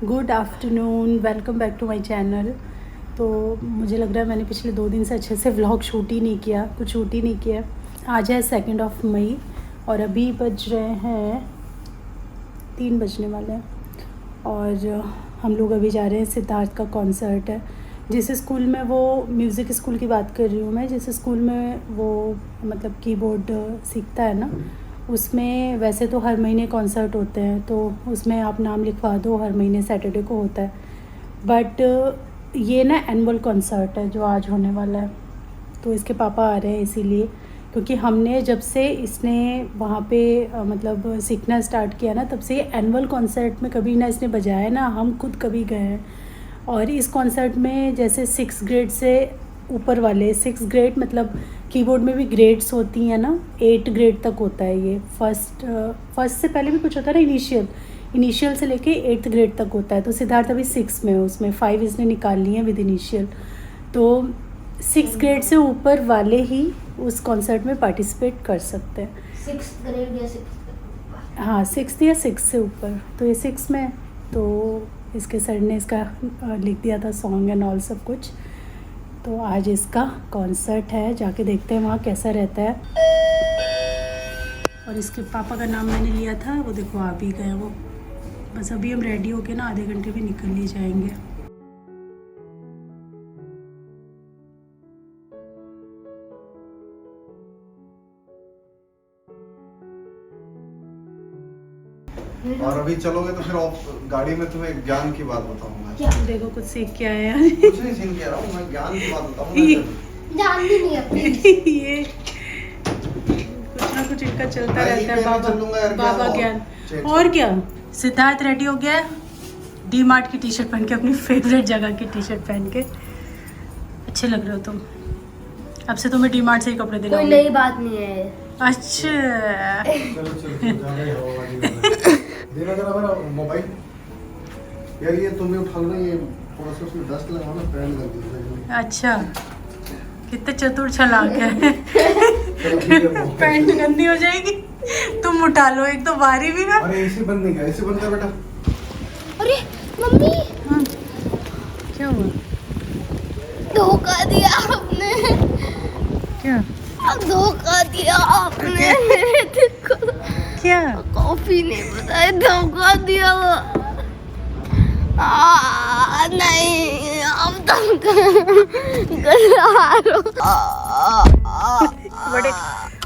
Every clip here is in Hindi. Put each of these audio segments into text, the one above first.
Good afternoon, welcome back to my channel. तो मुझे लग रहा है मैंने पिछले 2 दिन से अच्छे से व्लॉग शूट ही नहीं किया, कुछ शूट ही नहीं किया। आज है 2 मई और अभी बज रहे हैं 3 बजने वाले हैं और हम लोग अभी जा रहे हैं। सिद्धार्थ का कॉन्सर्ट है। जिस स्कूल में वो म्यूज़िक स्कूल की बात कर रही हूँ मैं, जिस स्कूल में वो मतलब कीबोर्ड सीखता है ना, उसमें वैसे तो हर महीने कॉन्सर्ट होते हैं, तो उसमें आप नाम लिखवा दो, हर महीने सैटरडे को होता है। बट ये ना एनुअल कॉन्सर्ट है जो आज होने वाला है, तो इसके पापा आ रहे हैं इसीलिए, क्योंकि हमने जब से इसने वहाँ पे मतलब सीखना स्टार्ट किया ना, तब से ये एनुअल कॉन्सर्ट में कभी ना इसने बजाया ना हम खुद कभी गए हैं। और इस कॉन्सर्ट में जैसे 6 ग्रेड से ऊपर वाले, 6 ग्रेड मतलब कीबोर्ड में भी ग्रेड्स होती हैं ना, 8 ग्रेड तक होता है ये। फर्स्ट से पहले भी कुछ होता है ना, इनिशियल से लेके 8th ग्रेड तक होता है। तो सिद्धार्थ अभी 6 में है, उसमें 5 इसने निकाल लिए हैं विद इनिशियल। तो 6 ग्रेड से ऊपर वाले ही उस कॉन्सर्ट में पार्टिसिपेट कर सकते हैं। 6th ग्रेड या 6th? हाँ, 6th या 6 से ऊपर। तो ये 6 में है, तो इसके सर ने इसका लिख दिया था सॉन्ग एंड ऑल सब कुछ। तो आज इसका कॉन्सर्ट है, जाके देखते हैं वहाँ कैसा रहता है। और इसके पापा का नाम मैंने लिया था, वो देखो आ भी गए वो। बस अभी हम रेडी होके ना आधे घंटे में निकल ही जाएंगे। और अभी चलोगे तो फिर गाड़ी में तुम्हें ज्ञान की बात बताऊंगा। क्या? देखो कुछ सीख के आए हैं। कुछ नहीं सीख के रहा हूँ मैं, ज्ञान की बात बताऊंगा। जानती नहीं अपनी। ये कुछ ना कुछ इनका चलता रहता है। बाबा ज्ञान। और क्या, सिद्धार्थ रेडी हो गया है डी मार्ट की टी शर्ट पहन के, अपनी फेवरेट जगह की टी शर्ट पहन के। अच्छे लग रहे हो तुम। अब से तुम्हें डी मार्ट से ही कपड़े कोई दिलाऊंगी। नई बात नहीं है। अच्छा देना जरा मेरा मोबाइल यार, ये तुम्हें उठा लो, ये थोड़ा सा उसमें डस्ट लगा ना, पैन कर दीजिए। अच्छा, कितने चतुर चालाक है। चलो ठीक है। पैंट गंदी हो जाएगी, तुम उठा लो, एक तो भारी भी ना। अरे एसी बंद नहीं किया, एसी बंद कर बेटा। अरे मम्मी, हाँ, क्या हुआ? धोखा दिया आपने। क्या धोखा दिया आपने मेरे दिल को। क्या? कॉफी नहीं बताया, धोखा दिया। नहीं, अब तक बड़े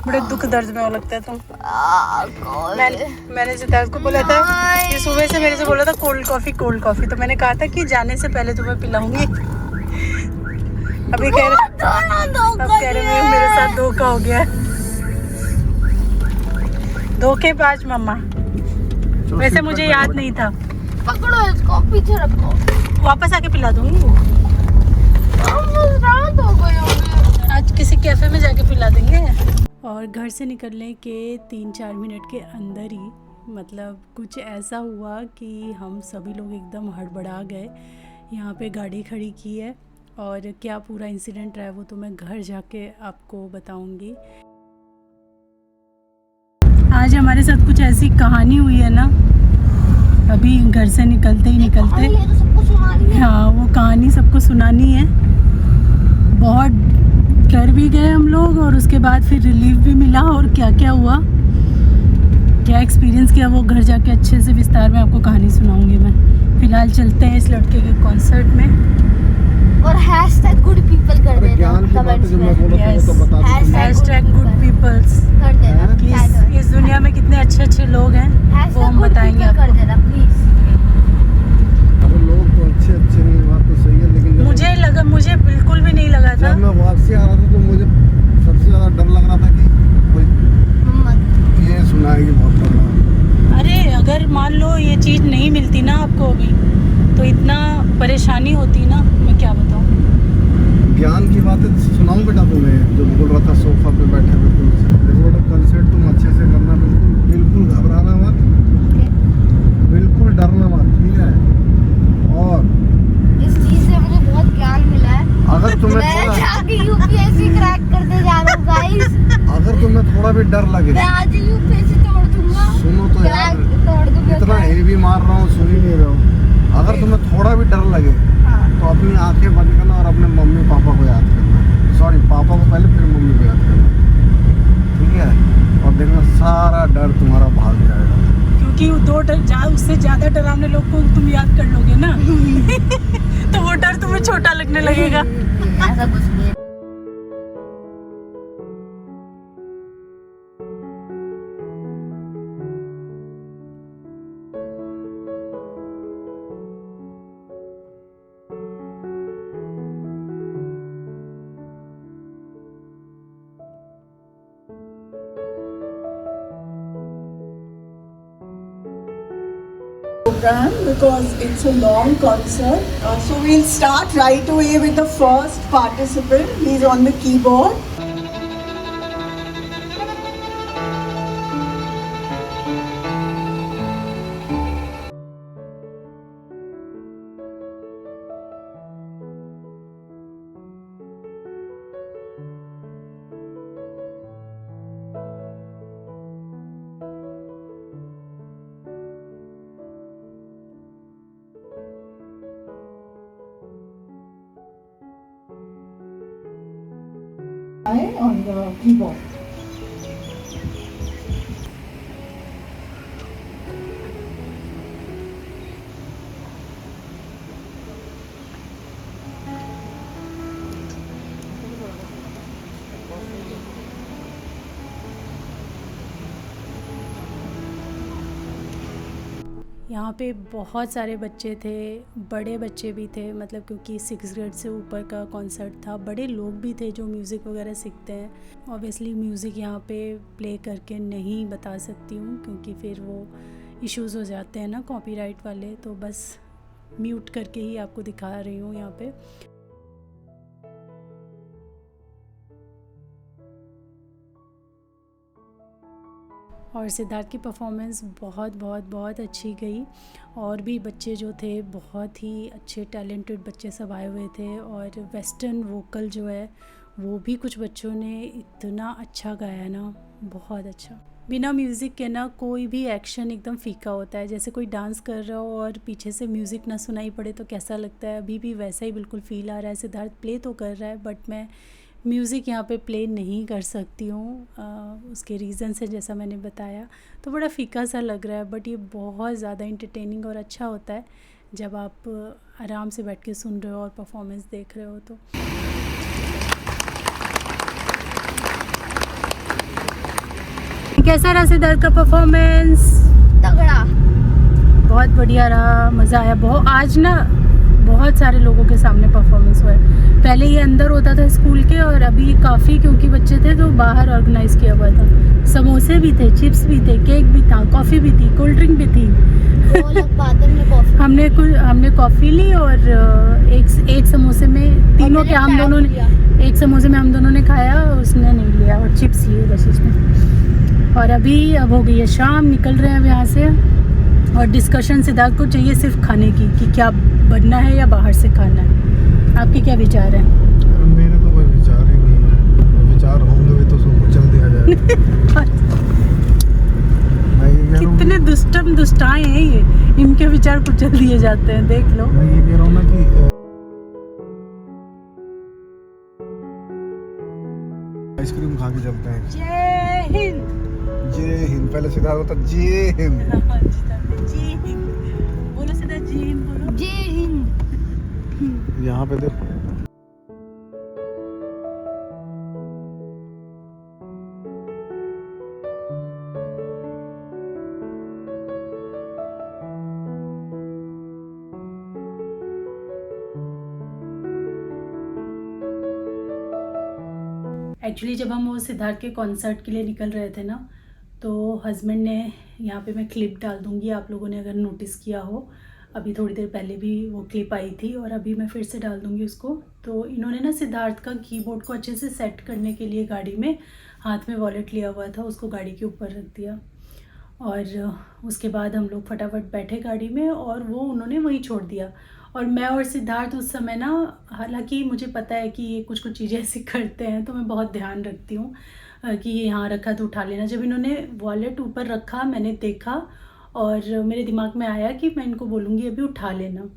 बड़े दुख दर्द में हो लगता है तुम। मैंने सिद्धार्थ को बोला था कि सुबह से मेरे से बोला था कोल्ड कॉफ़ी, तो मैंने कहा था कि जाने से पहले तुम्हें पिलाऊंगी। अभी कह रहे मेरे साथ धोखा हो गया। धोखेबाज मम्मा। वैसे मुझे याद नहीं था। पकड़ो इसको, पीछे रखो। वापस आके पिला दूंगी। रात हो गई होगी। आज किसी कैफे में जाके पिला देंगे। और घर से निकलने के 3-4 मिनट के अंदर ही मतलब कुछ ऐसा हुआ कि हम सभी लोग एकदम हड़बड़ा गए। यहाँ पे गाड़ी खड़ी की है और क्या पूरा इंसिडेंट रहा है वो तो मैं घर जाके आपको बताऊंगी। आज हमारे साथ कुछ ऐसी कहानी हुई है ना, अभी घर से निकलते ही निकलते। ये तो सबको सुनानी है। हाँ, वो कहानी सबको सुनानी है। बहुत डर भी गए हम लोग और उसके बाद फिर रिलीफ भी मिला। और क्या क्या हुआ, क्या एक्सपीरियंस किया, वो घर जाके अच्छे से विस्तार में आपको कहानी सुनाऊंगी मैं। फिलहाल चलते हैं इस लड़के के कॉन्सर्ट में। और #good people कर देना कमेंट्स में। #good peoples कर देना कि इस दुनिया में कितने अच्छे अच्छे लोग हैं वो हम बताएंगे कर आपको। देना प्लीज। लोग तो अच्छे नहीं, बात तो सही है, लेकिन मुझे बिल्कुल भी नहीं लगा था। जब मैं वापसी आ रहा था तो मुझे सबसे ज्यादा डर लग रहा था कि कोई ये सुनाएगी बहुत बड़ा। अरे अगर मान लो ये चीज़ नहीं मिलती ना आपको अभी, तो इतना परेशानी होती ना, मैं क्या बताऊँ। ज्ञान की बातें सुनाऊं बेटा तुम्हें, जो बोल रहा था सोफा पे बैठे बिल्कुल। कंसर्ट तुम अच्छे से करना, बिल्कुल घबराना मत, बिल्कुल डरना मत, ठीक है। और इस चीज से मुझे बहुत ज्ञान मिला है। अगर तुम्हें मैं जाके यूपीएससी क्रैक करते जा रहा हूँ गाइस। अगर तुम्हें थोड़ा भी डर लगे, मैं आज यूपीएससी तोड़ दूंगा। सुनो तो यार, क्रैक तोड़ दूंगा। इतना हेवी मार रहा हूँ, सुन ही नहीं रहा हूँ। अगर तुम्हें थोड़ा भी डर लगे हाँ। तो अपनी आंखें बंद करना और अपने मम्मी पापा को याद करना, सॉरी पापा को पहले फिर मम्मी को याद करना, ठीक है? और देखना सारा डर तुम्हारा भाग जाएगा। क्योंकि दो डर उससे ज़्यादा डरावने लोग को तुम याद कर लोगे ना तो वो डर तुम्हें छोटा लगने लगेगा। ऐसा कुछ नहीं है। Because it's a long concert. So we'll start right away with the first participant. He's on the keyboard. On the keyboard. यहाँ पे बहुत सारे बच्चे थे, बड़े बच्चे भी थे, मतलब क्योंकि 6 ग्रेड से ऊपर का कॉन्सर्ट था। बड़े लोग भी थे जो म्यूज़िक वगैरह सीखते हैं। ऑब्वियसली म्यूज़िक यहाँ पे प्ले करके नहीं बता सकती हूँ क्योंकि फिर वो इश्यूज़ हो जाते हैं ना कॉपीराइट वाले, तो बस म्यूट करके ही आपको दिखा रही हूँ यहाँ पे। और सिद्धार्थ की परफॉर्मेंस बहुत बहुत बहुत अच्छी गई। और भी बच्चे जो थे बहुत ही अच्छे टैलेंटेड बच्चे सब आए हुए थे। और वेस्टर्न वोकल जो है वो भी कुछ बच्चों ने इतना अच्छा गाया ना, बहुत अच्छा। बिना म्यूज़िक के ना कोई भी एक्शन एकदम फीका होता है। जैसे कोई डांस कर रहा हो और पीछे से म्यूज़िक ना सुनाई पड़े तो कैसा लगता है, अभी भी वैसा ही बिल्कुल फ़ील आ रहा है। सिद्धार्थ प्ले तो कर रहा है बट मैं म्यूज़िक यहाँ पे प्ले नहीं कर सकती हूँ, उसके रीज़न से जैसा मैंने बताया, तो बड़ा फीका सा लग रहा है। बट ये बहुत ज़्यादा इंटरटेनिंग और अच्छा होता है जब आप आराम से बैठ के सुन रहे हो और परफॉर्मेंस देख रहे हो। तो कैसा रहा सिद्धार्थ का परफॉर्मेंस? तगड़ा, बहुत बढ़िया रहा, मज़ा आया बहुत। आज ना बहुत सारे लोगों के सामने परफॉर्मेंस हुआ है। पहले ये अंदर होता था स्कूल के, और अभी काफ़ी क्योंकि बच्चे थे तो बाहर ऑर्गेनाइज़ किया हुआ था। समोसे भी थे, चिप्स भी थे, केक भी था, कॉफ़ी भी थी, कोल्ड ड्रिंक भी थी। वो अलग बात है, हमने कॉफ़ी ली और एक समोसे में तीनों के हम दोनों ने, एक समोसे में हम दोनों ने खाया, उसने नहीं लिया, और चिप्स लिए बस उसमें। और अब हो गई है शाम, निकल रहे हैं अब यहाँ से। और डिस्कशन सिद्धार्थ को चाहिए सिर्फ खाने की, कि क्या बनना है या बाहर से खाना है। आपके क्या विचार हैं? मेरे तो कोई विचार ही नहीं है, विचार होंगे भी तो सबको चल दिया जाएगा। कितने दुष्टाएं हैं ये, इनके विचार कुचल दिए जाते हैं, देख लो। मैं ये कह रहा हूँ ना कि आइसक्रीम खा के चलते हैं। जय हिंद। जय हिंद, पहले सिद्धार्थ होता जय हिंद। जय हिंद बोलो, सिद्धार्थ जय हिंद बोलो। जय हिंद। यहाँ पे देखो, एक्चुअली जब हम वो सिद्धार्थ के कॉन्सर्ट के लिए निकल रहे थे ना, तो हस्बैंड ने, यहाँ पे मैं क्लिप डाल दूँगी, आप लोगों ने अगर नोटिस किया हो, अभी थोड़ी देर पहले भी वो क्लिप आई थी और अभी मैं फिर से डाल दूँगी उसको। तो इन्होंने ना सिद्धार्थ का कीबोर्ड को अच्छे से सेट करने के लिए गाड़ी में हाथ में वॉलेट लिया हुआ था, उसको गाड़ी के ऊपर रख दिया। और उसके बाद हम लोग फटाफट बैठे गाड़ी में और वो उन्होंने वहीं छोड़ दिया। और मैं और सिद्धार्थ उस समय ना, हालांकि मुझे पता है कि ये कुछ कुछ चीज़ें ऐसी करते हैं तो मैं बहुत ध्यान रखती हूँ कि ये यहाँ रखा तो उठा लेना। जब इन्होंने वॉलेट ऊपर रखा मैंने देखा और मेरे दिमाग में आया कि मैं इनको बोलूँगी अभी उठा लेना।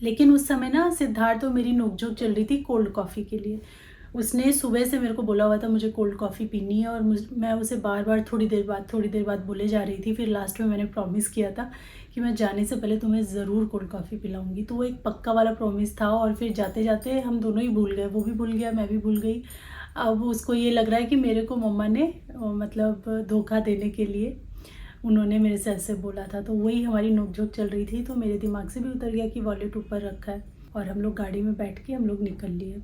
लेकिन उस समय ना सिद्धार्थ तो मेरी नोकझोंक चल रही थी कोल्ड कॉफ़ी के लिए। उसने सुबह से मेरे को बोला हुआ था मुझे कोल्ड कॉफ़ी पीनी है, और मैं उसे बार बार थोड़ी देर बाद बोले जा रही थी। फिर लास्ट में मैंने प्रॉमिस किया था कि मैं जाने से पहले तुम्हें ज़रूर कोल्ड कॉफ़ी पिलाऊंगी। तो वो एक पक्का वाला प्रॉमिस था, और फिर जाते जाते हम दोनों ही भूल गए। वो भी भूल गया, मैं भी भूल गई। अब उसको ये लग रहा है कि मेरे को मम्मा ने मतलब धोखा देने के लिए उन्होंने मेरे से ऐसे बोला था। तो वही हमारी नोकझोंक चल रही थी। तो मेरे दिमाग से भी उतर गया कि वॉलेट ऊपर रखा है, और हम लोग गाड़ी में बैठ के हम लोग निकल लिए।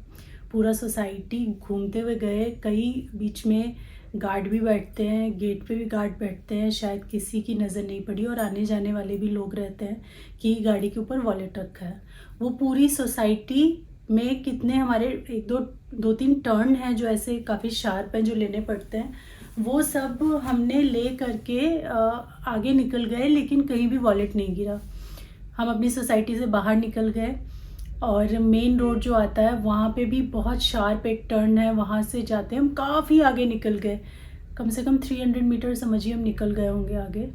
पूरा सोसाइटी घूमते हुए गए। कई बीच में गार्ड भी बैठते हैं, गेट पे भी गार्ड बैठते हैं, शायद किसी की नज़र नहीं पड़ी, और आने जाने वाले भी लोग रहते हैं कि गाड़ी के ऊपर वॉलेट रखा है। वो पूरी सोसाइटी में कितने हमारे दो तीन टर्न हैं जो ऐसे काफ़ी शार्प हैं जो लेने पड़ते हैं, वो सब हमने ले करके आगे निकल गए, लेकिन कहीं भी वॉलेट नहीं गिरा। हम अपनी सोसाइटी से बाहर निकल गए, और मेन रोड जो आता है वहाँ पे भी बहुत शार्प एक टर्न है, वहाँ से जाते हम काफ़ी आगे निकल गए। कम से कम 300 मीटर समझिए हम निकल गए होंगे आगे।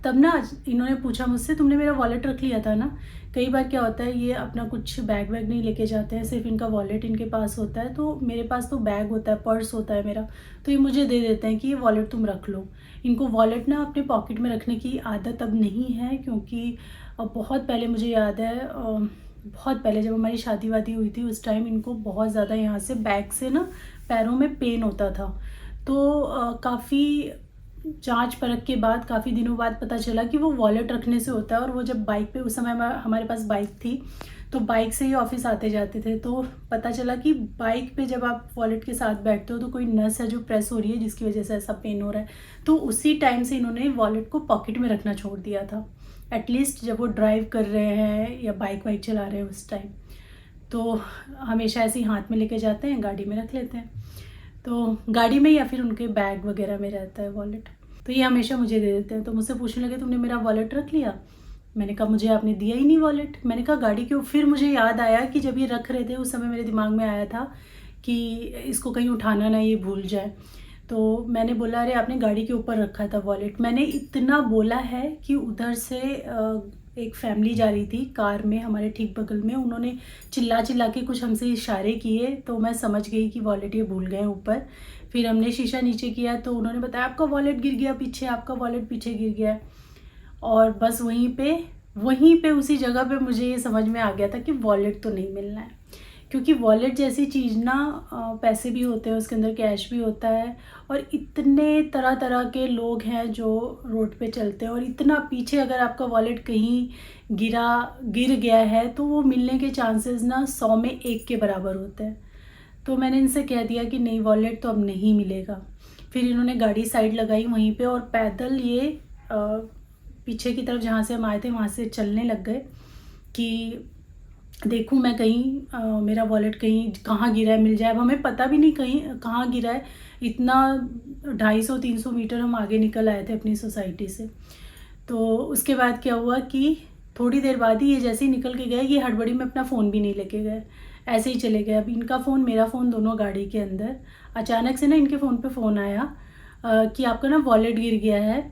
तब ना इन्होंने पूछा मुझसे, तुमने मेरा वॉलेट रख लिया था ना। कई बार क्या होता है, ये अपना कुछ बैग वैग नहीं लेके जाते हैं, सिर्फ इनका वॉलेट इनके पास होता है। तो मेरे पास तो बैग होता है, पर्स होता है मेरा, तो ये मुझे दे देते हैं कि ये वॉलेट तुम रख लो। इनको वॉलेट ना अपने पॉकेट में रखने की आदत अब नहीं है, क्योंकि बहुत पहले मुझे याद है, बहुत पहले जब हमारी शादी वादी हुई थी उस टाइम इनको बहुत ज़्यादा यहाँ से बैग से ना पैरों में पेन होता था। तो काफ़ी जांच परख के बाद काफ़ी दिनों बाद पता चला कि वो वॉलेट रखने से होता है। और वो जब बाइक पे, उस समय हमारे पास बाइक थी, तो बाइक से ही ऑफिस आते जाते थे। तो पता चला कि बाइक पे जब आप वॉलेट के साथ बैठते हो तो कोई नस है जो प्रेस हो रही है, जिसकी वजह से ऐसा पेन हो रहा है। तो उसी टाइम से इन्होंने वॉलेट को पॉकेट में रखना छोड़ दिया था, एटलीस्ट जब वो ड्राइव कर रहे हैं या बाइक वाइक चला रहे हैं उस टाइम। तो हमेशा ऐसे ही हाथ में लेके जाते हैं, गाड़ी में रख लेते हैं। तो गाड़ी में या फिर उनके बैग वगैरह में रहता है वॉलेट, तो ये हमेशा मुझे दे देते हैं। तो मुझसे पूछने लगे तुमने मेरा वॉलेट रख लिया। मैंने कहा मुझे आपने दिया ही नहीं वॉलेट। मैंने कहा गाड़ी क्यों। फिर मुझे याद आया कि जब ये रख रहे थे उस समय मेरे दिमाग में आया था कि इसको कहीं उठाना ना ये भूल जाए। तो मैंने बोला अरे आपने गाड़ी के ऊपर रखा था वॉलेट। मैंने इतना बोला है कि उधर से एक फैमिली जा रही थी कार में हमारे ठीक बगल में, उन्होंने चिल्ला चिल्ला के कुछ हमसे इशारे किए, तो मैं समझ गई कि वॉलेट ये भूल गए ऊपर। फिर हमने शीशा नीचे किया तो उन्होंने बताया आपका वॉलेट गिर गया पीछे, आपका वॉलेट पीछे गिर गया। और बस वहीं पे उसी जगह पे मुझे ये समझ में आ गया था कि वॉलेट तो नहीं मिलना है, क्योंकि वॉलेट जैसी चीज़ ना पैसे भी होते हैं उसके अंदर, कैश भी होता है, और इतने तरह तरह के लोग हैं जो रोड पे चलते हैं, और इतना पीछे अगर आपका वॉलेट कहीं गिर गया है तो वो मिलने के चांसेस ना 100 में 1 के बराबर होते हैं। तो मैंने इनसे कह दिया कि नहीं वॉलेट तो अब नहीं मिलेगा। फिर इन्होंने गाड़ी साइड लगाई वहीं पे, और पैदल ये पीछे की तरफ जहाँ से हम आए थे वहाँ से चलने लग गए कि देखूं मैं कहीं मेरा वॉलेट कहीं कहाँ गिरा है मिल जाए। अब हमें पता भी नहीं कहीं कहाँ गिरा है, इतना 250-300 मीटर हम आगे निकल आए थे अपनी सोसाइटी से। तो उसके बाद क्या हुआ कि थोड़ी देर बाद ही ये जैसे ही निकल के गए, ये हड़बड़ी में अपना फ़ोन भी नहीं लेके गए, ऐसे ही चले गए। अब इनका फ़ोन मेरा फ़ोन दोनों गाड़ी के अंदर। अचानक से ना इनके फ़ोन पे फ़ोन आया कि आपका ना वॉलेट गिर गया है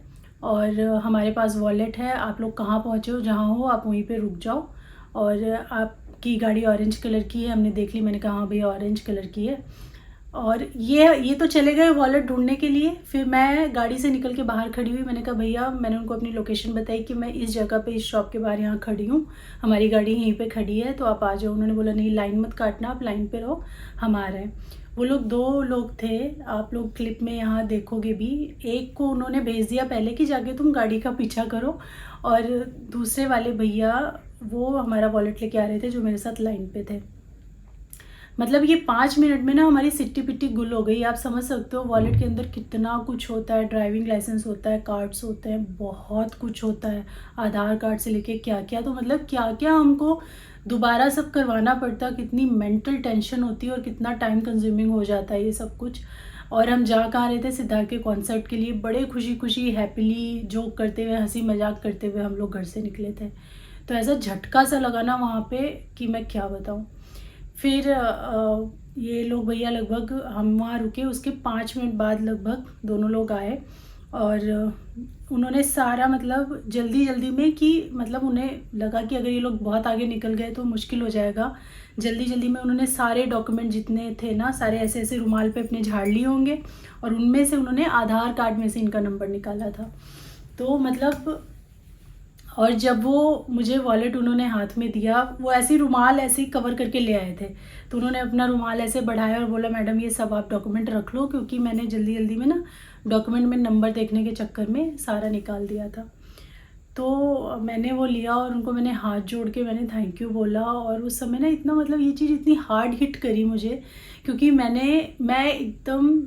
और हमारे पास वॉलेट है, आप लोग कहाँ पहुँचे हो, जहाँ हो आप वहीं पे रुक जाओ, और आपकी गाड़ी ऑरेंज कलर की है। हमने देख ली, मैंने कहा हाँ भैया ऑरेंज कलर की है। और ये तो चले गए वॉलेट ढूंढने के लिए। फिर मैं गाड़ी से निकल के बाहर खड़ी हुई, मैंने कहा भैया, मैंने उनको अपनी लोकेशन बताई कि मैं इस जगह पे इस शॉप के बाहर यहाँ खड़ी हूँ, हमारी गाड़ी यहीं पे खड़ी है, तो आप आ जाओ। उन्होंने बोला नहीं लाइन मत काटना, आप लाइन पे रहो, हम आ रहे हैं। वो लोग 2 लोग थे, आप लोग क्लिप में यहाँ देखोगे भी। एक को उन्होंने भेज दिया पहले कि जाके तुम गाड़ी का पीछा करो, और दूसरे वाले भैया वो हमारा वॉलेट लेके आ रहे थे जो मेरे साथ लाइन पे थे। मतलब ये 5 मिनट में ना हमारी सिट्टी पिट्टी गुल हो गई। आप समझ सकते हो वॉलेट के अंदर कितना कुछ होता है, ड्राइविंग लाइसेंस होता है, कार्ड्स होते हैं, बहुत कुछ होता है, आधार कार्ड से लेके क्या क्या। तो मतलब क्या क्या हमको दोबारा सब करवाना पड़ता, कितनी मेंटल टेंशन होती है और कितना टाइम कंज्यूमिंग हो जाता है ये सब कुछ। और हम जा कहाँ रहे थे, सिद्धार्थ के कॉन्सर्ट के लिए। बड़े खुशी खुशी हैप्पीली जोक करते हुए, हंसी मजाक करते हुए हम लोग घर से निकले थे। तो ऐसा झटका सा लगा ना वहाँ पे कि मैं क्या बताऊँ। फिर ये लोग भैया लगभग, हम वहाँ रुके उसके 5 मिनट बाद लगभग दोनों लोग आए, और उन्होंने सारा मतलब जल्दी जल्दी में कि मतलब उन्हें लगा कि अगर ये लोग बहुत आगे निकल गए तो मुश्किल हो जाएगा। जल्दी जल्दी में उन्होंने सारे डॉक्यूमेंट जितने थे ना, सारे ऐसे ऐसे रुमाल पे अपने झाड़ लिए होंगे और उनमें से उन्होंने आधार कार्ड में से इनका नंबर निकाला था। तो मतलब, और जब वो मुझे वॉलेट उन्होंने हाथ में दिया, वो ऐसे रुमाल ऐसे ही कवर करके ले आए थे, तो उन्होंने अपना रुमाल ऐसे बढ़ाया और बोला मैडम ये सब आप डॉक्यूमेंट रख लो, क्योंकि मैंने जल्दी जल्दी में ना डॉक्यूमेंट में नंबर देखने के चक्कर में सारा निकाल दिया था। तो मैंने वो लिया और उनको मैंने हाथ जोड़ के मैंने थैंक यू बोला। और उस समय ना इतना मतलब ये चीज़ इतनी हार्ड हिट करी मुझे, क्योंकि मैं एकदम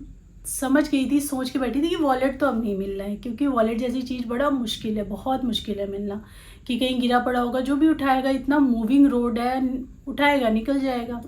समझ गई थी, सोच के बैठी थी कि वॉलेट तो अब नहीं मिल रहा है, क्योंकि वॉलेट जैसी चीज़ बड़ा मुश्किल है, बहुत मुश्किल है मिलना, कि कहीं गिरा पड़ा होगा, जो भी उठाएगा, इतना मूविंग रोड है, उठाएगा निकल जाएगा।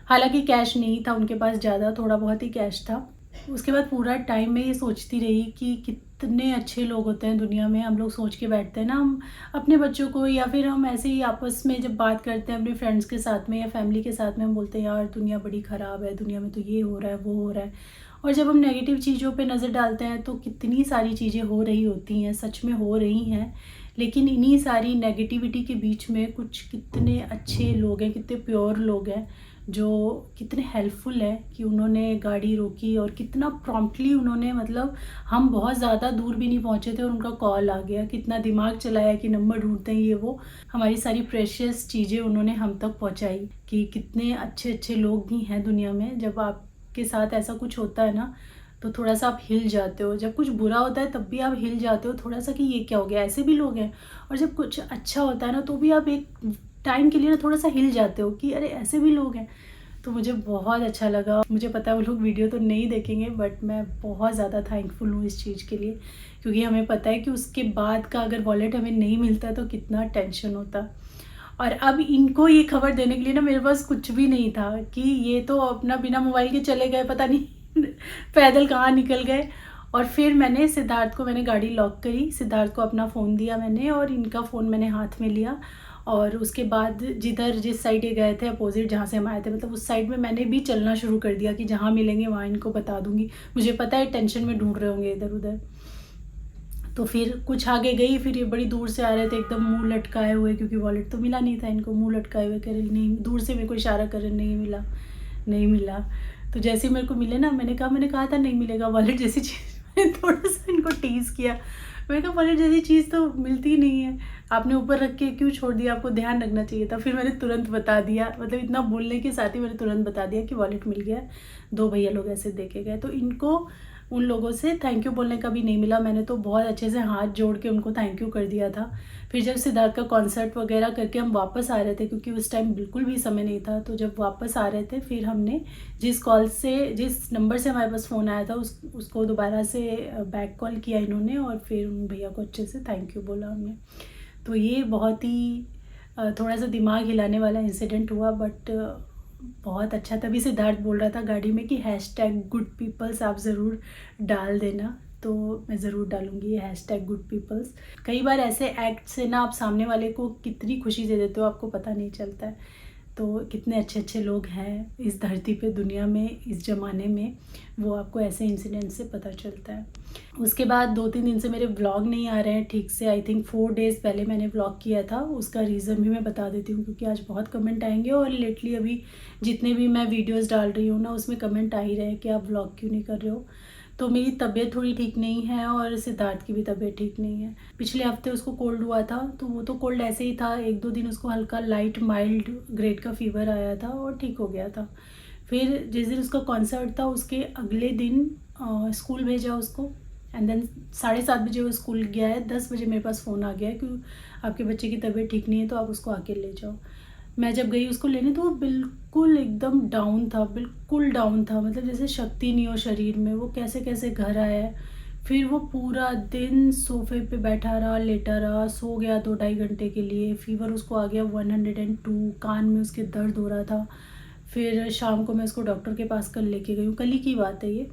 हालांकि कैश नहीं था उनके पास ज़्यादा, थोड़ा बहुत ही कैश था। उसके बाद पूरा टाइम मैं ये सोचती रही कि कितने अच्छे लोग होते हैं दुनिया में। हम लोग सोच के बैठते हैं ना, हम अपने बच्चों को या फिर हम ऐसे ही आपस में जब बात करते हैं अपने फ्रेंड्स के साथ में या फैमिली के साथ में, हम बोलते हैं यार दुनिया बड़ी ख़राब है, दुनिया में तो ये हो रहा है वो हो रहा है। और जब हम नेगेटिव चीज़ों पे नज़र डालते हैं तो कितनी सारी चीज़ें हो रही होती हैं, सच में हो रही हैं, लेकिन इन्हीं सारी नेगेटिविटी के बीच में कुछ कितने अच्छे लोग हैं, कितने प्योर लोग हैं, जो कितने हेल्पफुल है कि उन्होंने गाड़ी रोकी और कितना प्रॉम्प्टली उन्होंने, मतलब हम बहुत ज़्यादा दूर भी नहीं पहुँचे थे और उनका कॉल आ गया, कितना दिमाग चलाया कि नंबर ढूंढते हैं ये वो, हमारी सारी प्रेशियस चीज़ें उन्होंने हम तक पहुँचाई। कि कितने अच्छे अच्छे लोग भी हैं दुनिया में। जब आपके साथ ऐसा कुछ होता है ना तो थोड़ा सा आप हिल जाते हो, जब कुछ बुरा होता है तब भी आप हिल जाते हो थोड़ा सा कि ये क्या हो गया, ऐसे भी लोग हैं। और जब कुछ अच्छा होता है ना तो भी आप एक टाइम के लिए ना थोड़ा सा हिल जाते हो कि अरे ऐसे भी लोग हैं। तो मुझे बहुत अच्छा लगा। मुझे पता है वो लोग वीडियो तो नहीं देखेंगे, बट मैं बहुत ज़्यादा थैंकफुल हूँ इस चीज़ के लिए, क्योंकि हमें पता है कि उसके बाद का अगर वॉलेट हमें नहीं मिलता तो कितना टेंशन होता। और अब इनको ये खबर देने के लिए ना मेरे पास कुछ भी नहीं था कि ये तो अपना बिना मोबाइल के चले गए, पता नहीं पैदल कहाँ निकल गए। और फिर मैंने सिद्धार्थ को, मैंने गाड़ी लॉक करी, सिद्धार्थ को अपना फ़ोन दिया मैंने और इनका फ़ोन मैंने हाथ में लिया। और उसके बाद जिस साइड ये गए थे अपोजिट जहाँ से हम आए थे, मतलब उस साइड में मैंने भी चलना शुरू कर दिया कि जहाँ मिलेंगे वहाँ इनको बता दूँगी। मुझे पता है टेंशन में ढूंढ रहे होंगे इधर उधर। तो फिर कुछ आगे गई, फिर ये बड़ी दूर से आ रहे थे एकदम मुंह लटकाए हुए, क्योंकि वॉलेट तो मिला नहीं था इनको। मुंह लटकाए हुए कह रहे नहीं, दूर से मेरे को इशारा कर रहे नहीं मिला नहीं मिला। तो जैसे ही मेरे को मिले ना, मैंने कहा था नहीं मिलेगा वॉलेट जैसी चीज़। मैंने थोड़ा सा इनको टीज़ किया, मैंने कहा वॉलेट जैसी चीज़ तो मिलती ही नहीं है, आपने ऊपर रख के क्यों छोड़ दिया, आपको ध्यान रखना चाहिए था। फिर मैंने तुरंत बता दिया, मतलब इतना बोलने के साथ ही मैंने तुरंत बता दिया कि वॉलेट मिल गया। 2 भैया लोग ऐसे देखे गए, तो इनको उन लोगों से थैंक यू बोलने का भी नहीं मिला। मैंने तो बहुत अच्छे से हाथ जोड़ के उनको थैंक यू कर दिया था। फिर जब सिद्धार्थ का कॉन्सर्ट वगैरह करके हम वापस आ रहे थे, क्योंकि उस टाइम बिल्कुल भी समय नहीं था, तो जब वापस आ रहे थे फिर हमने जिस नंबर से हमारे पास फ़ोन आया था उसको दोबारा से बैक कॉल किया इन्होंने, और फिर उन भैया को अच्छे से थैंक यू बोला हमने। तो ये बहुत ही थोड़ा सा दिमाग हिलाने वाला इंसिडेंट हुआ, बट बहुत अच्छा। तभी सिद्धार्थ बोल रहा था गाड़ी में कि #GoodPeoples आप ज़रूर डाल देना, तो मैं ज़रूर डालूँगी ये #GoodPeoples। कई बार ऐसे एक्ट से ना आप सामने वाले को कितनी खुशी दे देते हो आपको पता नहीं चलता है। तो कितने अच्छे अच्छे लोग हैं इस धरती पे, दुनिया में, इस ज़माने में, वो आपको ऐसे इंसिडेंट से पता चलता है। उसके बाद 2-3 दिन से मेरे व्लॉग नहीं आ रहे हैं ठीक से। आई थिंक 4 डेज़ पहले मैंने व्लॉग किया था, उसका रीज़न भी मैं बता देती हूँ, क्योंकि आज बहुत कमेंट आएंगे। और लेटली अभी जितने भी मैं वीडियोज़ डाल रही हूँ ना उसमें कमेंट आ ही रहे हैं कि आप व्लॉग क्यों नहीं कर रहे हो। तो मेरी तबीयत थोड़ी ठीक नहीं है और सिद्धार्थ की भी तबीयत ठीक नहीं है। पिछले हफ्ते उसको कोल्ड हुआ था, तो वो तो कोल्ड ऐसे ही था, 1-2 दिन उसको हल्का लाइट माइल्ड ग्रेड का फीवर आया था और ठीक हो गया था। फिर जिस दिन उसका कॉन्सर्ट था उसके अगले दिन स्कूल भेजा उसको, एंड देन 7:30 बजे वो स्कूल गया है। 10 बजे मेरे पास फ़ोन आ गया है कि आपके बच्चे की तबीयत ठीक नहीं है तो आप उसको आके ले जाओ। मैं जब गई उसको लेने तो वो बिल्कुल एकदम डाउन था, बिल्कुल डाउन था, मतलब जैसे शक्ति नहीं हो शरीर में। वो कैसे कैसे घर आया है। फिर वो पूरा दिन सोफे पे बैठा रहा, लेटा रहा, सो गया 2-2.5 घंटे के लिए। फीवर उसको आ गया 102, कान में उसके दर्द हो रहा था। फिर शाम को मैं उसको डॉक्टर के पास कल लेके गई हूँ, कल ही की बात है ये।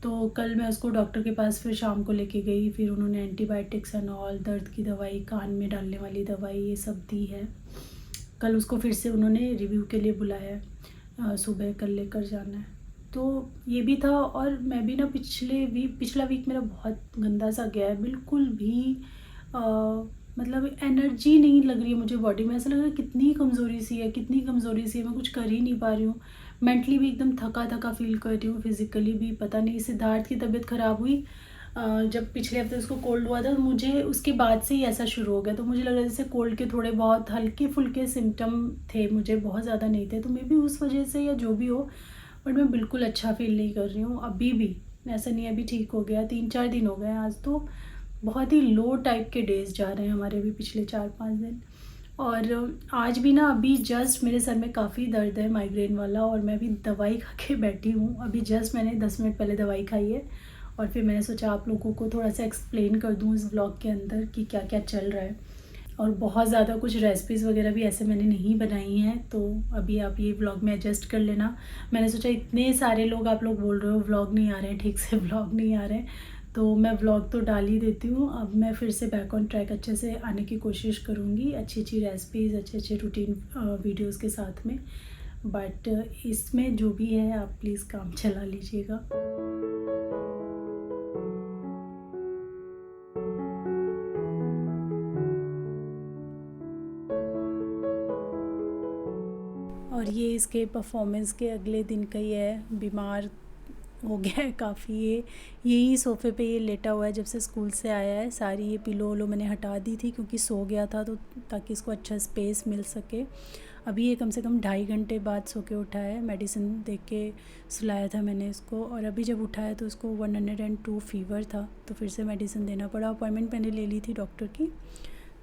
तो कल मैं उसको डॉक्टर के पास फिर शाम को लेके गई। फिर उन्होंने एंटीबायोटिक्स एंड ऑल, दर्द की दवाई, कान में डालने वाली दवाई, ये सब दी है। कल उसको फिर से उन्होंने रिव्यू के लिए बुलाया है, सुबह कल लेकर जाना है। तो ये भी था। और मैं भी ना पिछला वीक मेरा बहुत गंदा सा गया है, बिल्कुल भी मतलब एनर्जी नहीं लग रही है मुझे बॉडी में। ऐसा लग रहा है कितनी कमज़ोरी सी है, मैं कुछ कर ही नहीं पा रही हूँ। मेंटली भी एकदम थका थका फील कर रही हूँ, फिज़िकली भी। पता नहीं, सिद्धार्थ की तबीयत ख़राब हुई जब पिछले हफ्ते उसको कोल्ड हुआ था, मुझे उसके बाद से ही ऐसा शुरू हो गया। तो मुझे लग रहा है जैसे कोल्ड के थोड़े बहुत हल्के फुल्के सिम्टम थे, मुझे बहुत ज़्यादा नहीं थे। तो मे बी उस वजह से या जो भी हो, बट मैं बिल्कुल अच्छा फील नहीं कर रही हूँ अभी भी। ऐसा नहीं है अभी ठीक हो गया, 3-4 दिन हो गए। आज तो बहुत ही लो टाइप के डेज़ जा रहे हैं हमारे भी, पिछले 4-5 दिन। और आज भी ना, अभी जस्ट मेरे सर में काफ़ी दर्द है, माइग्रेन वाला, और मैं अभी दवाई खा के बैठी हूँ। अभी जस्ट मैंने 10 मिनट पहले दवाई खाई है, और फिर मैंने सोचा आप लोगों को थोड़ा सा एक्सप्लेन कर दूँ इस व्लॉग के अंदर कि क्या क्या चल रहा है। और बहुत ज़्यादा कुछ रेसिपीज़ वगैरह भी ऐसे मैंने नहीं बनाई हैं, तो अभी आप ये व्लॉग में एडजस्ट कर लेना। मैंने सोचा इतने सारे लोग आप लोग बोल रहे हो व्लॉग नहीं आ रहे हैं, ठीक से व्लॉग नहीं आ रहे हैं, तो मैं व्लॉग तो डाल ही देती हूँ। अब मैं फिर से बैक ऑन ट्रैक अच्छे से आने की कोशिश करूँगी, अच्छी अच्छी रेसिपीज़, अच्छे रूटीन वीडियोस के साथ में। बट इसमें जो भी है आप प्लीज़ काम चला लीजिएगा। और ये इसके परफॉर्मेंस के अगले दिन का ही है, बीमार हो गया है काफ़ी। यही सोफ़े पे ये लेटा हुआ है जब से स्कूल से आया है। सारी ये पिलो वलो मैंने हटा दी थी क्योंकि सो गया था, तो ताकि इसको अच्छा स्पेस मिल सके। अभी ये कम से कम 2.5 घंटे बाद सो के उठा है, मेडिसिन दे के सुलाया था मैंने इसको। और अभी जब उठाया तो इसको 102 फीवर था, तो फिर से मेडिसिन देना पड़ा। अपॉइंटमेंट मैंने ले ली थी डॉक्टर की,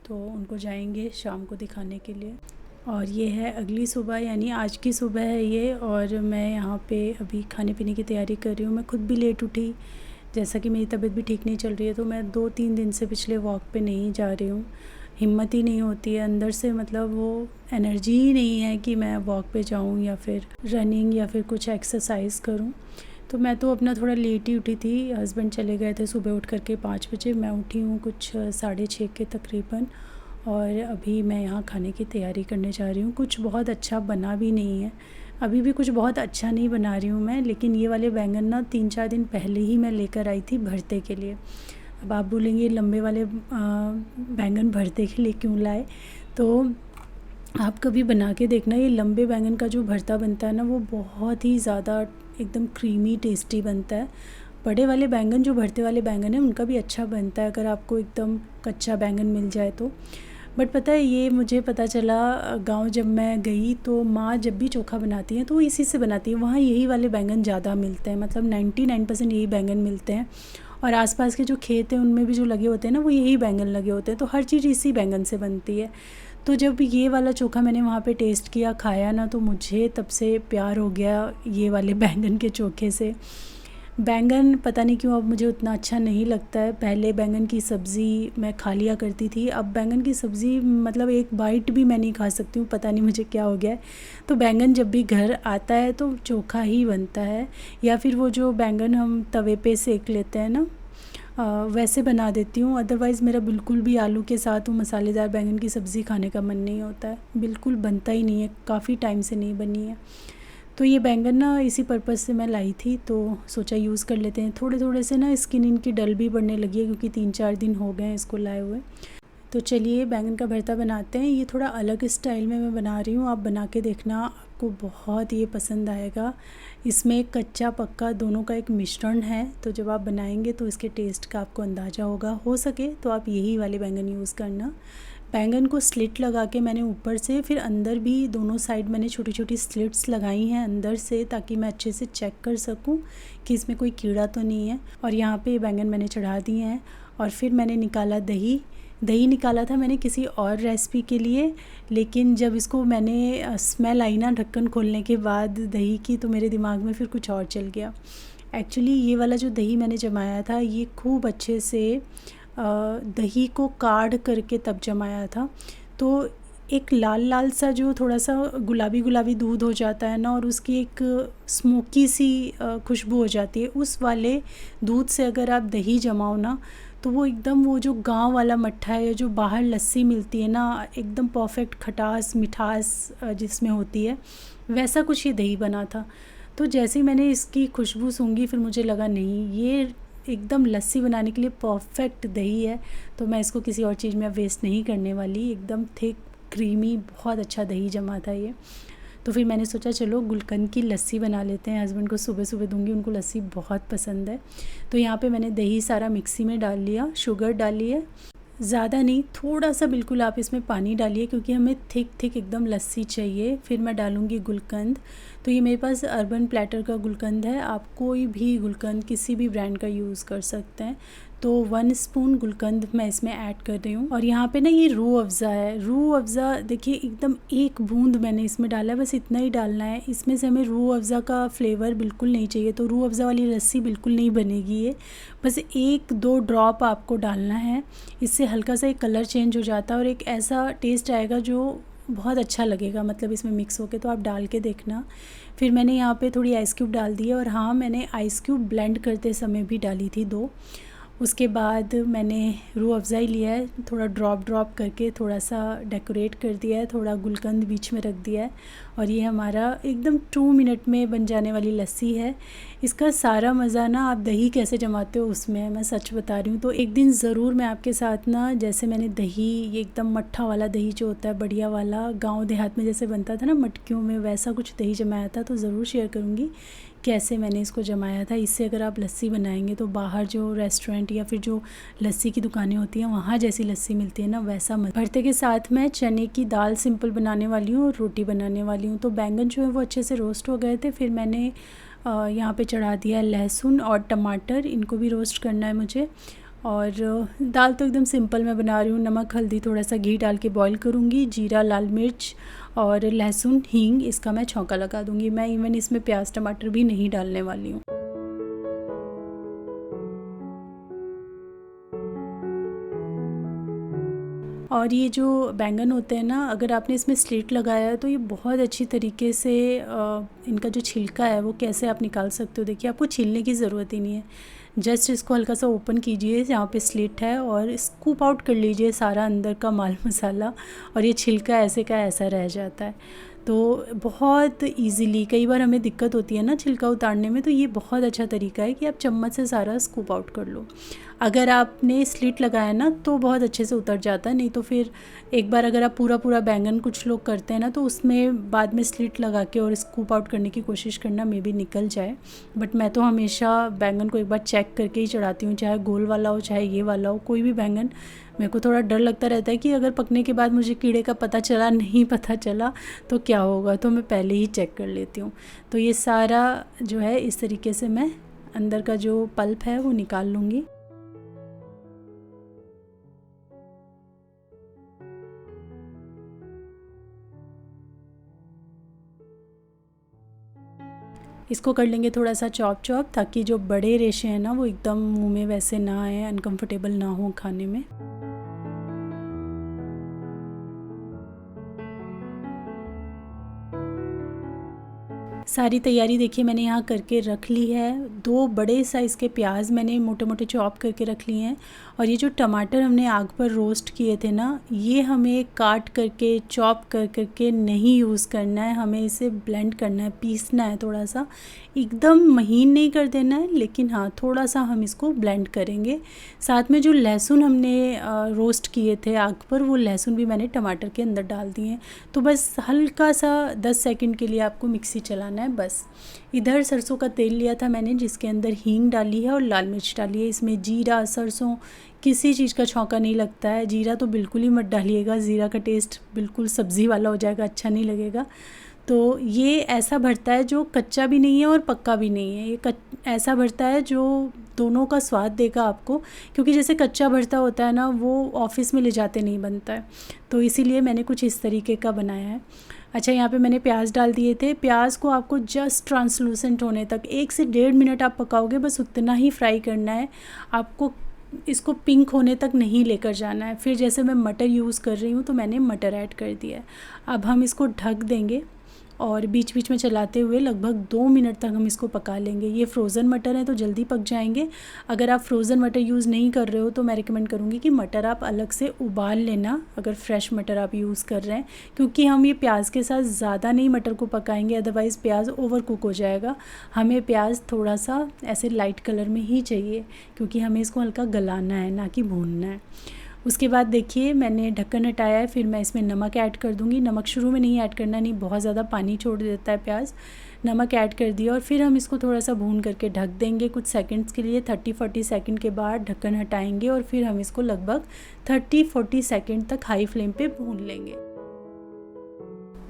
तो उनको जाएंगे शाम को दिखाने के लिए। और ये है अगली सुबह, यानी आज की सुबह है ये। और मैं यहाँ पे अभी खाने पीने की तैयारी कर रही हूँ। मैं खुद भी लेट उठी, जैसा कि मेरी तबीयत भी ठीक नहीं चल रही है, तो मैं 2-3 दिन से पिछले वॉक पे नहीं जा रही हूँ। हिम्मत ही नहीं होती है अंदर से, मतलब वो एनर्जी ही नहीं है कि मैं वॉक पे जाऊँ या फिर रनिंग या फिर कुछ एक्सरसाइज करूँ। तो मैं तो अपना थोड़ा लेट ही उठी थी। हस्बैंड चले गए थे सुबह उठ करके 5 बजे, मैं उठी हूँ कुछ 6:30 के तकरीबन। और अभी मैं यहाँ खाने की तैयारी करने जा रही हूँ। कुछ बहुत अच्छा बना भी नहीं है, अभी भी कुछ बहुत अच्छा नहीं बना रही हूँ मैं। लेकिन ये वाले बैंगन ना 3-4 दिन पहले ही मैं लेकर आई थी भरते के लिए। अब आप बोलेंगे लंबे वाले बैंगन भरते के लिए क्यों लाए, तो आप कभी बना के देखना। ये लंबे बैंगन का जो भरता बनता है ना, वो बहुत ही ज़्यादा एकदम क्रीमी टेस्टी बनता है। बड़े वाले बैंगन, जो भरते वाले बैंगन है, उनका भी अच्छा बनता है अगर आपको एकदम कच्चा बैंगन मिल जाए तो। बट पता है, ये मुझे पता चला गांव जब मैं गई, तो माँ जब भी चोखा बनाती हैं तो वो इसी से बनाती है। वहाँ यही वाले बैंगन ज़्यादा मिलते हैं, मतलब 99% यही बैंगन मिलते हैं। और आसपास के जो खेत हैं उनमें भी जो लगे होते हैं ना, वो यही बैंगन लगे होते हैं, तो हर चीज़ इसी बैंगन से बनती है। तो जब ये वाला चोखा मैंने वहाँ पे टेस्ट किया, खाया ना, तो मुझे तब से प्यार हो गया ये वाले बैंगन के चोखे से। बैंगन पता नहीं क्यों अब मुझे उतना अच्छा नहीं लगता है। पहले बैंगन की सब्ज़ी मैं खा लिया करती थी, अब बैंगन की सब्ज़ी मतलब एक बाइट भी मैं नहीं खा सकती हूँ, पता नहीं मुझे क्या हो गया है। तो बैंगन जब भी घर आता है तो चोखा ही बनता है, या फिर वो जो बैंगन हम तवे पे सेक लेते हैं ना, वैसे बना देती हूँ। अदरवाइज़ मेरा बिल्कुल भी आलू के साथ वो मसालेदार बैंगन की सब्ज़ी खाने का मन नहीं होता है, बिल्कुल बनता ही नहीं है, काफ़ी टाइम से नहीं बनी है। तो ये बैंगन ना इसी पर्पज़ से मैं लाई थी, तो सोचा यूज़ कर लेते हैं। थोड़े थोड़े से ना स्किन इनकी डल भी पड़ने लगी है, क्योंकि 3-4 दिन हो गए हैं इसको लाए हुए। तो चलिए बैंगन का भरता बनाते हैं। ये थोड़ा अलग स्टाइल में मैं बना रही हूँ, आप बना के देखना, आपको बहुत ये पसंद आएगा। इसमें कच्चा पक्का दोनों का एक मिश्रण है, तो जब आप बनाएंगे तो इसके टेस्ट का आपको अंदाज़ा होगा। हो सके तो आप यही वाले बैंगन यूज़ करना। बैंगन को स्लिट लगा के मैंने ऊपर से, फिर अंदर भी दोनों साइड मैंने छोटी छोटी स्लिट्स लगाई हैं अंदर से, ताकि मैं अच्छे से चेक कर सकूं कि इसमें कोई कीड़ा तो नहीं है। और यहाँ पे बैंगन मैंने चढ़ा दिए हैं। और फिर मैंने निकाला दही निकाला था मैंने किसी और रेसिपी के लिए, लेकिन जब इसको मैंने स्मेल आई ना ढक्कन खोलने के बाद दही की, तो मेरे दिमाग में फिर कुछ और चल गया। एक्चुअली ये वाला जो दही मैंने जमाया था, ये खूब अच्छे से दही को काढ़ करके तब जमाया था। तो एक लाल लाल सा जो थोड़ा सा गुलाबी गुलाबी दूध हो जाता है ना, और उसकी एक स्मोकी सी खुशबू हो जाती है, उस वाले दूध से अगर आप दही जमाओ ना, तो वो एकदम वो जो गांव वाला मट्ठा है, जो बाहर लस्सी मिलती है ना, एकदम परफेक्ट खटास मिठास जिसमें होती है, वैसा कुछ ये दही बना था। तो जैसे ही मैंने इसकी खुशबू सूंघी फिर मुझे लगा नहीं, ये एकदम लस्सी बनाने के लिए परफेक्ट दही है। तो मैं इसको किसी और चीज़ में वेस्ट नहीं करने वाली। एकदम थिक क्रीमी बहुत अच्छा दही जमा था ये। तो फिर मैंने सोचा चलो गुलकंद की लस्सी बना लेते हैं, हस्बैंड को सुबह सुबह दूंगी, उनको लस्सी बहुत पसंद है। तो यहाँ पे मैंने दही सारा मिक्सी में डाल लिया, शुगर डाली है, ज़्यादा नहीं, थोड़ा सा बिल्कुल आप इसमें पानी डालिए क्योंकि हमें थिक एकदम लस्सी चाहिए। फिर मैं डालूँगी गुलकंद। तो ये मेरे पास अर्बन प्लेटर का गुलकंद है, आप कोई भी गुलकंद किसी भी ब्रांड का यूज़ कर सकते हैं। तो 1 स्पून गुलकंद मैं इसमें ऐड कर रही हूँ। और यहाँ पे ना ये रूह अफ़ज़ा है, रूह अफ़ज़ा देखिए एकदम 1 बूंद मैंने इसमें डाला है, बस इतना ही डालना है। इसमें से हमें रूह अफ़ज़ा का फ्लेवर बिल्कुल नहीं चाहिए, तो रूह अफ़ज़ा वाली लस्सी बिल्कुल नहीं बनेगी ये। बस 1-2 ड्रॉप आपको डालना है, इससे हल्का सा एक कलर चेंज हो जाता है और एक ऐसा टेस्ट आएगा जो बहुत अच्छा लगेगा, मतलब इसमें मिक्स होके। तो आप डाल के देखना। फिर मैंने यहाँ पे थोड़ी आइस क्यूब डाल दी है, और हाँ मैंने आइस क्यूब ब्लेंड करते समय भी डाली थी 2। उसके बाद मैंने रूह अफ़ज़ा ही लिया है, थोड़ा ड्रॉप करके थोड़ा सा डेकोरेट कर दिया है, थोड़ा गुलकंद बीच में रख दिया है, और ये हमारा एकदम 2 मिनट में बन जाने वाली लस्सी है। इसका सारा मज़ा ना आप दही कैसे जमाते हो उसमें है, मैं सच बता रही हूँ। तो एक दिन ज़रूर मैं आपके साथ ना, जैसे मैंने दही, ये एकदम मट्ठा वाला दही जो होता है बढ़िया वाला, गाँव देहात में जैसे बनता था ना मटकियों में, वैसा कुछ दही जमाया था, तो ज़रूर शेयर करूँगी कैसे मैंने इसको जमाया था। इससे अगर आप लस्सी बनाएंगे तो बाहर जो रेस्टोरेंट या फिर जो लस्सी की दुकानें होती हैं वहाँ जैसी लस्सी मिलती है ना, वैसा मत। भरते के साथ मैं चने की दाल सिंपल बनाने वाली हूँ और रोटी बनाने वाली हूँ। तो बैंगन जो है वो अच्छे से रोस्ट हो गए थे। फिर मैंने यहाँ पे चढ़ा दिया लहसुन और टमाटर, इनको भी रोस्ट करना है मुझे। और दाल तो एकदम सिंपल मैं बना रही हूँ, नमक हल्दी थोड़ा सा घी डाल के बॉईल करूँगी, जीरा लाल मिर्च और लहसुन हींग, इसका मैं छौंका लगा दूँगी। मैं इवन इसमें प्याज टमाटर भी नहीं डालने वाली हूँ। और ये जो बैंगन होते हैं ना, अगर आपने इसमें स्लिट लगाया है तो ये बहुत अच्छी तरीके से इनका जो छिलका है वो कैसे आप निकाल सकते हो। देखिए आपको छीलने की ज़रूरत ही नहीं है, जस्ट इसको हल्का सा ओपन कीजिए जहाँ पे स्लिट है और स्कूप आउट कर लीजिए सारा अंदर का माल मसाला, और ये छिलका ऐसे का ऐसा रह जाता है। तो बहुत इजीली, कई बार हमें दिक्कत होती है ना छिलका उतारने में, तो ये बहुत अच्छा तरीका है कि आप चम्मच से सारा स्कूप आउट कर लो। अगर आपने स्लिट लगाया ना तो बहुत अच्छे से उतर जाता है, नहीं तो फिर एक बार अगर आप पूरा बैंगन, कुछ लोग करते हैं ना, तो उसमें बाद में स्लिट लगा के और स्कूप आउट करने की कोशिश करना, मे बी निकल जाए। बट मैं तो हमेशा बैंगन को एक बार चेक करके ही चढ़ाती हूँ, चाहे गोल वाला हो चाहे ये वाला हो, कोई भी बैंगन। मेरे को थोड़ा डर लगता रहता है कि अगर पकने के बाद मुझे कीड़े का पता चला, नहीं पता चला तो क्या होगा, तो मैं पहले ही चेक कर लेती हूँ। तो ये सारा जो है इस तरीके से मैं अंदर का जो पल्प है वो निकाल लूँगी। इसको कर लेंगे थोड़ा सा चॉप, ताकि जो बड़े रेशे हैं ना वो एकदम मुंह में वैसे ना आए, अनकंफर्टेबल ना हो खाने में। सारी तैयारी देखिए मैंने यहाँ करके रख ली है। 2 बड़े साइज़ के प्याज मैंने मोटे मोटे चॉप करके रख लिए हैं, और ये जो टमाटर हमने आग पर रोस्ट किए थे ना, ये हमें काट करके चॉप करके नहीं यूज़ करना है, हमें इसे ब्लेंड करना है, पीसना है थोड़ा सा, एकदम महीन नहीं कर देना है, लेकिन हाँ थोड़ा सा हम इसको ब्लेंड करेंगे। साथ में जो लहसुन हमने रोस्ट किए थे आग पर, वो लहसुन भी मैंने टमाटर के अंदर डाल दिए हैं। तो बस हल्का सा 10 सेकंड के लिए आपको मिक्सी चलाना है बस। इधर सरसों का तेल लिया था मैंने, जिसके अंदर हींग डाली है और लाल मिर्च डाली है। इसमें जीरा, सरसों, किसी चीज़ का छौंका नहीं लगता है। जीरा तो बिल्कुल ही मत डालिएगा, ज़ीरा का टेस्ट बिल्कुल सब्ज़ी वाला हो जाएगा, अच्छा नहीं लगेगा। तो ये ऐसा भरता है जो कच्चा भी नहीं है और पक्का भी नहीं है, ये ऐसा भरता है जो दोनों का स्वाद देगा आपको, क्योंकि जैसे कच्चा भरता होता है ना वो ऑफ़िस में ले जाते नहीं बनता है, तो इसीलिए मैंने कुछ इस तरीके का बनाया है। अच्छा, यहाँ पे मैंने प्याज डाल दिए थे। प्याज को आपको जस्ट ट्रांसलूसेंट होने तक 1 से 1.5 मिनट आप पकाओगे, बस उतना ही फ्राई करना है आपको, इसको पिंक होने तक नहीं लेकर जाना है। फिर जैसे मैं मटर यूज़ कर रही हूँ तो मैंने मटर ऐड कर दिया है। अब हम इसको ढक देंगे और बीच बीच में चलाते हुए लगभग 2 मिनट तक हम इसको पका लेंगे। ये फ्रोज़न मटर हैं तो जल्दी पक जाएंगे। अगर आप फ्रोज़न मटर यूज़ नहीं कर रहे हो तो मैं रिकमेंड करूँगी कि मटर आप अलग से उबाल लेना, अगर फ्रेश मटर आप यूज़ कर रहे हैं, क्योंकि हम ये प्याज के साथ ज़्यादा नहीं मटर को पकाएंगे, अदरवाइज़ प्याज ओवर कुक हो जाएगा। हमें प्याज थोड़ा सा ऐसे लाइट कलर में ही चाहिए, क्योंकि हमें इसको हल्का गलाना है, ना कि भूनना है। उसके बाद देखिए मैंने ढक्कन हटाया है, फिर मैं इसमें नमक ऐड कर दूँगी। नमक शुरू में नहीं ऐड करना, नहीं बहुत ज़्यादा पानी छोड़ देता है प्याज। नमक ऐड कर दिया और फिर हम इसको थोड़ा सा भून करके ढक देंगे कुछ सेकंड्स के लिए। 30-40 सेकंड के बाद ढक्कन हटाएंगे और फिर हम इसको लगभग 30-40 सेकंड तक हाई फ्लेम पे भून लेंगे।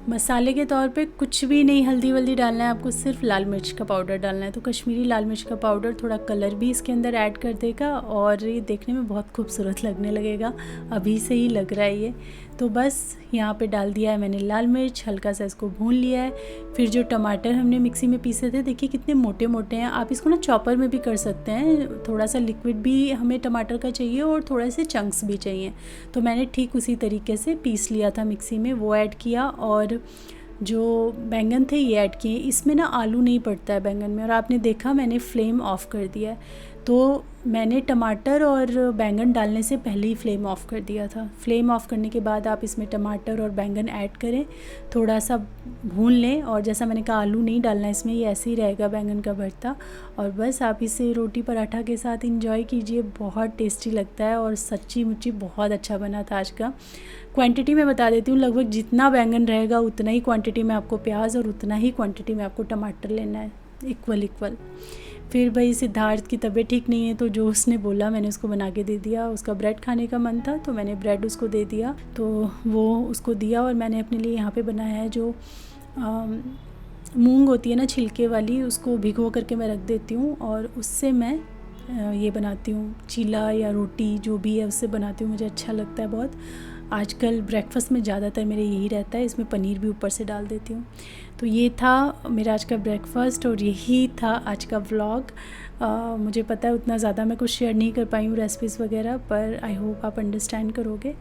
मसाले के तौर पे कुछ भी नहीं हल्दी वल्दी डालना है आपको, सिर्फ लाल मिर्च का पाउडर डालना है। तो कश्मीरी लाल मिर्च का पाउडर थोड़ा कलर भी इसके अंदर ऐड कर देगा और ये देखने में बहुत खूबसूरत लगने लगेगा, अभी से ही लग रहा है ये। तो बस यहाँ पे डाल दिया है मैंने लाल मिर्च, हल्का सा इसको भून लिया है। फिर जो टमाटर हमने मिक्सी में पीसे थे, देखिए कितने मोटे मोटे हैं। आप इसको ना चॉपर में भी कर सकते हैं, थोड़ा सा लिक्विड भी हमें टमाटर का चाहिए और थोड़े से चंक्स भी चाहिए। तो मैंने ठीक उसी तरीके से पीस लिया था मिक्सी में, वो ऐड किया। और जो बैंगन थे ये ऐड किए। इसमें ना आलू नहीं पड़ता है बैंगन में, और आपने देखा मैंने फ्लेम ऑफ़ कर दिया है। तो मैंने टमाटर और बैंगन डालने से पहले ही फ्लेम ऑफ़ कर दिया था। फ्लेम ऑफ़ करने के बाद आप इसमें टमाटर और बैंगन ऐड करें, थोड़ा सा भून लें। और जैसा मैंने कहा आलू नहीं डालना इसमें, ये ऐसे ही रहेगा बैंगन का भरता। और बस आप इसे रोटी पराठा के साथ इंजॉय कीजिए, बहुत टेस्टी लगता है और सच्ची मुच्ची बहुत अच्छा बना था आज का। क्वांटिटी मैं बता देती हूँ, लगभग जितना बैंगन रहेगा उतना ही क्वांटिटी में आपको प्याज और उतना ही क्वांटिटी में आपको टमाटर लेना है, इक्वल। फिर भाई सिद्धार्थ की तबीयत ठीक नहीं है, तो जो उसने बोला मैंने उसको बना के दे दिया। उसका ब्रेड खाने का मन था तो मैंने ब्रेड उसको दे दिया, तो वो उसको दिया। और मैंने अपने लिए यहाँ पे बनाया है जो मूंग होती है ना छिलके वाली, उसको भिगो करके मैं रख देती हूँ और उससे मैं ये बनाती हूँ चीला या रोटी, जो भी है उससे बनाती हूँ। मुझे अच्छा लगता है बहुत। आजकल ब्रेकफास्ट में ज़्यादातर मेरे यही रहता है, इसमें पनीर भी ऊपर से डाल देती हूँ। तो ये था मेरा आज का ब्रेकफास्ट और यही था आज का व्लॉग। मुझे पता है उतना ज़्यादा मैं कुछ शेयर नहीं कर पाई हूँ रेसिपीज़ वगैरह, पर आई होप आप अंडरस्टैंड करोगे।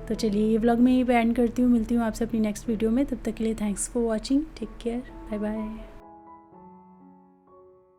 तो चलिए ये व्लॉग मैं यहीं पे एंड करती हूँ। मिलती हूँ आपसे अपनी नेक्स्ट वीडियो में, तब तक के लिए thanks for watching, take care, bye bye.